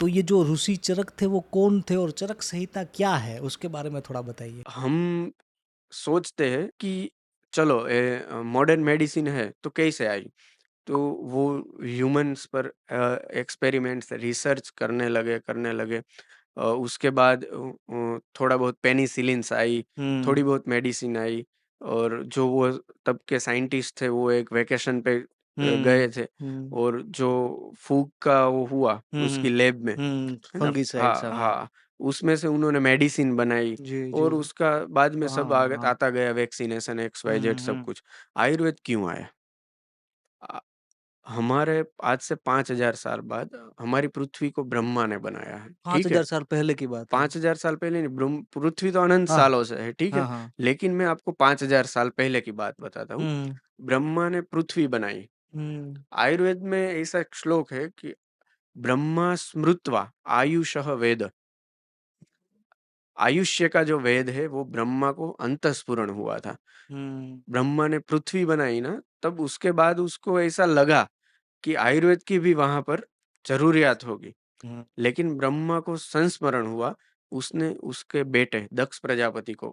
तो ये जो ऋषि चरक थे वो कौन थे और चरक संहिता क्या है? उसके बारे में थोड़ा बताइए। हम सोचते हैं कि चलो मॉडर्न मेडिसिन है तो कैसे आई? तो वो ह्यूमन्स पर एक्सपेरिमेंट्स रिसर्च करने लगे। उसके बाद थोड़ा बहुत पेनिसिलिन्स आई, हुँ, थोड़ी बहुत मेडिसिन आई और जो वो तब के साइंटिस्ट थे वो एक वेकेशन पे गए हुँ, थे हुँ, और जो फूग का वो हुआ हुँ, उसकी हुँ, लैब में, है ना? फंगिसाइड्स हाँ, हाँ। हाँ, उसमें से उन्होंने मेडिसिन बनाई जी, जी, और जी। उसका बाद में सब हाँ, हाँ। आता गया वैक्सीनेशन एक्स, वाई, जेड हुँ, सब हुँ। कुछ। आयुर्वेद क्यों आया? अ, हमारे आज से 5,000 साल बाद हमारी पृथ्वी को ब्रह्मा ने बनाया है, ठीक है? 5000 साल पहले की बात है। 5,000 साल पहले नहीं, पृथ्वी तो अनंत हाँ, सालों से है, ठीक है? हाँ, हाँ। लेकिन मैं आपको 5,000 साल पहले की बात बताता हूँ। हुँ, ब्रह्मा ने पृथ्वी बनाई। हुँ, आयुर्वेद में ऐसा एक श्लोक है कि ब्रह्मा स्मृत्वा आयुषः वेद। आयुष्य का जो वेद है वो ब्रह्मा को अंतःस्फुरण हुआ था। हुँ, ब्रह्मा ने पृथ्वी बनाई ना, तब उसके बाद उसको ऐसा लगा कि आयुर्वेद की भी वहाँ पर ज़रूरियात होगी। हुँ, लेकिन ब्रह्मा को संस्मरण हुआ, उसने उसके बेटे दक्ष प्रजापति को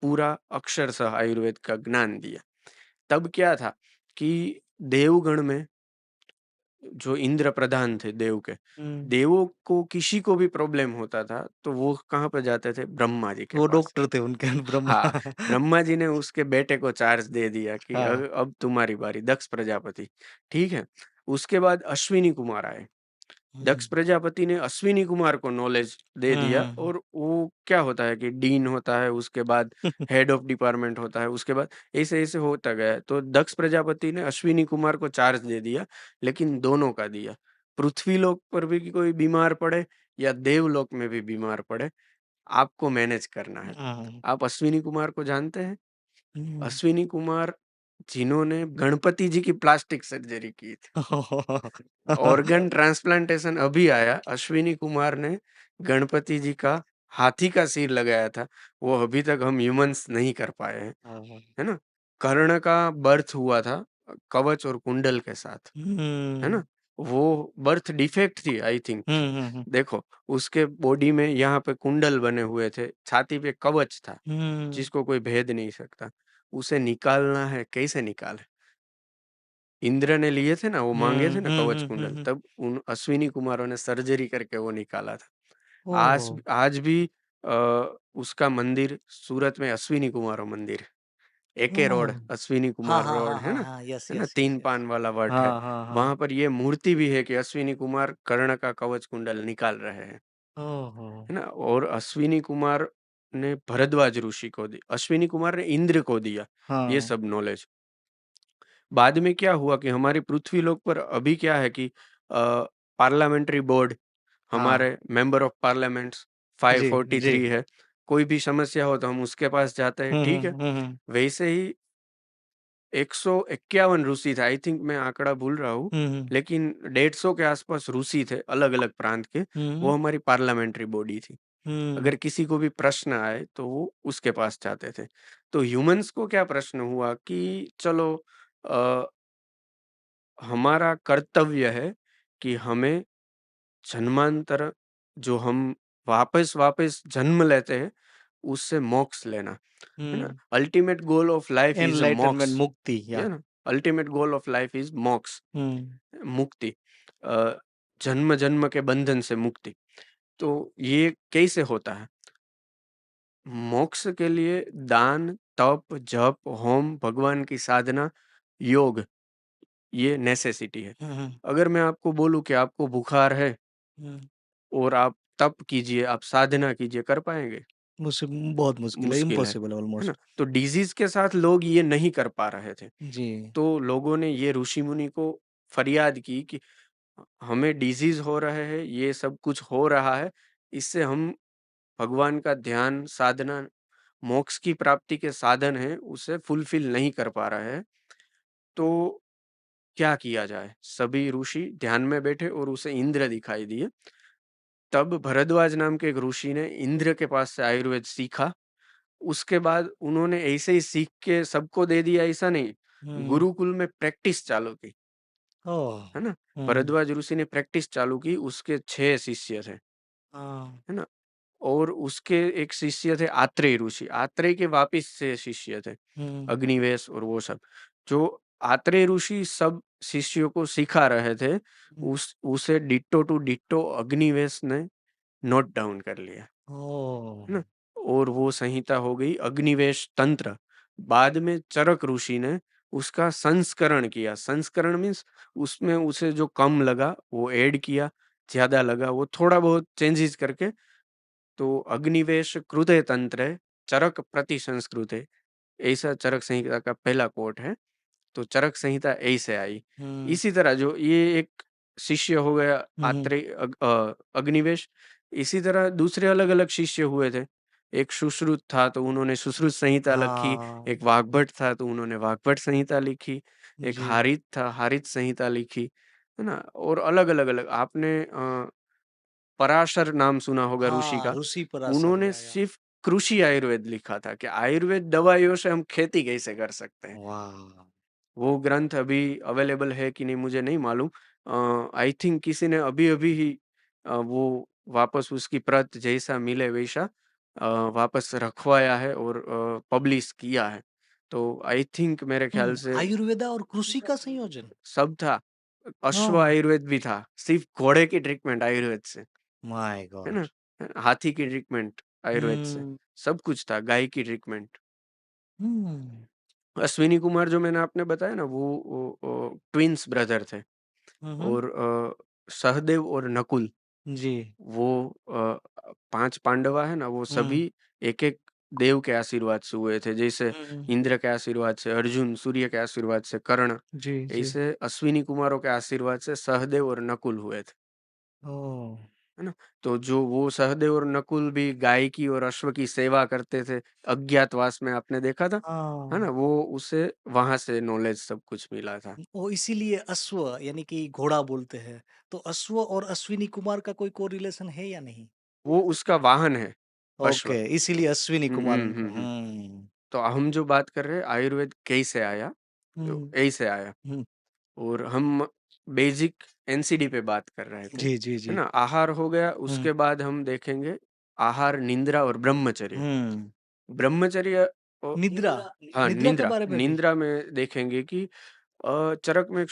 पूरा अक्षरशः आयुर्वेद का ज्ञान दिया। तब क्या था कि देवगण में जो इंद्र प्रधान थे देव के, हुँ। देवों को किसी को भी प्रॉब्लम होता था, तो वो कहाँ पे जाते थे? ब्रह्मा जी के वो पास। डॉक्टर थे उनके ब्रह्मा। हाँ, ब्रह्मा जी ने उसके बेटे को चार्ज दे दिया कि हाँ। अब तुम्हारी बारी, दक्ष प्रजापति, ठीक है? उसके बाद अश्विनी कुमार आए। हुँ, दक्ष प्रजापति ने अश्विनी कुमार को नॉलेज दे हुँ, दिया हुँ, और वो क्या होता है कि डीन होता है, उसके बाद हुँ। हेड ऑफ डिपार्टमेंट होता है, उसके बाद ऐसे-ऐसे होता गया। तो दक्ष प्रजापति ने अश्विनी कुमार को चार्ज दे दिया, लेकिन दोनों का दिया। पृथ्वी लोक पर भी कोई बीमार पड़े या देवलोक में भी बीमार पड़े, आपको मैनेज करना है। हाँ। आप अश्विनी कुमार को जानते हैं? हुँ। अश्विनी कुमार जिन्होंने गणपति जी की प्लास्टिक सर्जरी की थी। ऑर्गन ट्रांसप्लांटेशन अभी आया, अश्विनी कुमार ने गणपति जी का हाथी का सिर लगाया था, वो अभी तक हम ह्यूमन्स नहीं कर पाए हैं, हाँ। है ना? कर्ण का बर्थ हुआ था कवच और कुंडल के साथ, है ना? हुँ। वो बर्थ डिफेक्ट थी आई थिंक। हुँ, हुँ, हुँ। देखो, उसके बॉडी में यहाँ पे कुंडल बने हुए थे, छाती पे कवच था, हुँ। जिसको कोई भेद नहीं सकता। उसे निकालना है, कैसे निकालें? इंद्र ने लिए थे ना, वो माँगे हुँ, थे ना हुँ, कवच हुँ, हुँ, कुंडल, हुँ। तब उन अश्विनी कुमारों ने सर्जरी करके वो निकाला था। ओहो! आज भी उसका मंदिर सूरत में अश्विनी कुमारों मंदिर है। एके रोड, ओह! अश्विनी हाँ, कुमार हाँ, रोड, हाँ, है हाँ, ना? हाँ। यस, है ना? Yes, yes, 3 yes. पान वाला वट है। हाँ, हाँ, हाँ। वहाँ पर ये मूर्ति भी है कि अश्विनी कुमार कर्ण का कवच कुंडल निकाल रहे हैं, ओहो! है ना? और अश्विनी कुमार ने भरद्वाज ऋषि को दी, अश्विनी कुमार ने इंद्र को दिया, ये हाँ, सब नॉलेज। बाद में क्या हुआ कि हमारी पृथ्वी लोक पर अभी क्या है कि पार्लियामेंट्री बोर्ड, हाँ। हमारे मेंबर ऑफ पार्लियामेंट्स जी, 543 जी। है, कोई भी समस्या हो तो हम उसके पास जाते हैं, हुँ, हुँ, ठीक है? हुँ, हुँ। वैसे ही 151 ऋषि थे, आई थिंक मैं आंकड़ा भूल रहा हूँ, हुँ, हुँ। लेकिन 150 के आसपास ऋषि थे अलग-अलग प्रांत के, वो हुँ, हमारी पार्लियामेंट्री बॉडी थी। हुँ। अगर किसी को भी प्रश्न आए तो वो उसके पास जाते थे। तो ह्यूमन्स को क्या प्रश्न हुआ कि चलो अ हमारा कर्तव्य है कि हमें जन्मांतर जो हम वापस-वापस जन्म लेते हैं, उससे मोक्ष लेना, है ना? हुँ। Ultimate goal of life is a enlightenment moksha, mukti या या ना? Ultimate goal of life is moksha, हुँ, मुक्ति। अ, जन्म-जन्म के बंधन से मुक्ति। तो ये कैसे होता है? मोक्ष के लिए दान, तप, जप, होम, भगवान की साधना, योग, ये नेसेसिटी है। हुँ, हुँ, अगर मैं आपको बोलूँ कि आपको बुखार है हुँ। और आप तप कीजिए, आप साधना कीजिए, कर पाएँगे? मुझसे बहुत मुश्किल है, मुश्किल इम्पॉसिबल है है ना? ऑलमोस्ट। तो डिज़ीज़ के साथ लोग ये नहीं कर पा रहे थे। जी। तो लोगों ने ये ऋषि-मुनि को फरियाद की कि हमें डिज़ीज़ हो रहे हैं, ये सब कुछ हो रहा है, इससे हम भगवान का ध्यान, साधना, मोक्ष की प्राप्ति के साधन हैं, उसे फुलफ़िल नहीं कर पा रहे हैं। तो क्या किया जाए? सभी ऋषि ध्यान में बैठे और उसे इंद्र दिखाई दिए। तब भरद्वाज नाम के एक ऋषि ने इंद्र के पास से आयुर्वेद सीखा। उसके बाद उन्होंने ऐसे ही सीख के सबको दे दिया ऐसा नहीं, हुँ, गुरुकुल में प्रैक्टिस चालू की। ओह! है ना? हुँ, भरद्वाज ऋषि ने प्रैक्टिस चालू की, उसके 6 शिष्य थे, हाँ, है ना? और उसके एक शिष्य थे आत्रेय ऋषि, आत्रेय के वापिस से शिष्य थे, हुँ, अग्निवेश और वो सब। जो आत्रेय ऋषि सब शिष्यों को सिखा रहे थे, हुँ, उसे डिट्टो टू डिट्टो अग्निवेश ने नोट डाउन कर लिया, ओह! है ना? और वो संहिता हो गई अग्निवेश तंत्र। बाद में चरक ऋषि ने उसका संस्करण किया। संस्करण मीन्स उसमें उसे जो कम लगा वो ऐड किया, ज़्यादा लगा वो थोड़ा बहुत चेंजेस करके, तो अग्निवेश कृते तंत्रे चरक प्रति संस्कृते, ऐसा चरक संहिता का पहला कोट है। तो चरक संहिता ऐसे आई। हुँ, इसी तरह जो ये एक शिष्य हो गया हुँ, हुँ, अग्निवेश, इसी तरह दूसरे अलग-अलग शिष्य हुए थे। एक सुश्रुत था तो उन्होंने सुश्रुत संहिता लिखी, हाँ, एक वाग्भट था तो उन्होंने वाग्भट संहिता लिखी, एक जी, हारित था, हारित संहिता लिखी, है ना? और अलग-अलग आपने पराशर नाम सुना होगा ऋषि हाँ, का। ऋषि पराशर उन्होंने या, सिर्फ़ कृषि आयुर्वेद लिखा था कि आयुर्वेद दवाइयों से हम खेती कैसे कर सकते हैं। वाह! वो ग्रंथ अभी अवेलेबल है कि नहीं मुझे नहीं मालूम। आई थिंक किसी ने अभी-अभी ही वो वापस उसकी प्रत जैसा मिले वैसा वापस रखवाया है और पब्लिश किया है। तो आई थिंक मेरे ख़्याल से आयुर्वेदा और कृषि का संयोजन? सब था। अश्व ओह! आयुर्वेद भी था, सिर्फ़ घोड़े की ट्रीटमेंट आयुर्वेद से, माय है ना? गॉड! हाथी की ट्रीटमेंट आयुर्वेद से, हुँ, सब कुछ था, गाय की ट्रीटमेंट। हुँ, अश्विनी कुमार जो मैंने आपने बताया ना वो ट्विन्स ब्रदर थे। हुँ, हुँ, और सहदेव और नकुल जी, वो 5 पांडवा है ना, वो हुँ, सभी एक-एक देव के आशीर्वाद से हुए थे। जैसे हुँ, इंद्र के आशीर्वाद से अर्जुन, सूर्य के आशीर्वाद से कर्ण, जी, जी, ऐसे अश्विनी कुमारों के आशीर्वाद से सहदेव और नकुल हुए थे, ओह! है ना? तो जो वो सहदेव और नकुल भी गाय की और अश्व की सेवा करते थे, अज्ञातवास में आपने देखा था, है हाँ, ना? वो उसे वहाँ से नॉलेज सब कुछ मिला था। ओह! इसीलिए अश्व यानी कि घोड़ा बोलते हैं। तो अश्व और अश्विनी कुमार का कोई कोरिलेशन है या नहीं? वो उसका वाहन है, अश्व। ओके, इसीलिए अश्विनी हुँ, कुमार हुँ, उनको हुँ, हुँ। हुँ, तो हम जो बात कर रहे हैं आयुर्वेद कैसे आया, तो हुँ, ऐसे आया हुँ, और हम बेसिक एनसीडी पे बात कर रहे थे, जी, जी, है जी, ना? आहार हो गया, हुँ, उसके बाद हम देखेंगे आहार, निंद्रा और ब्रह्मचर्य। हुँ, ब्रह्मचर्य निद्रा, हाँ, निद्रा के निंद्रा, बारे में भी? निंद्रा में देखेंगे कि चरक में एक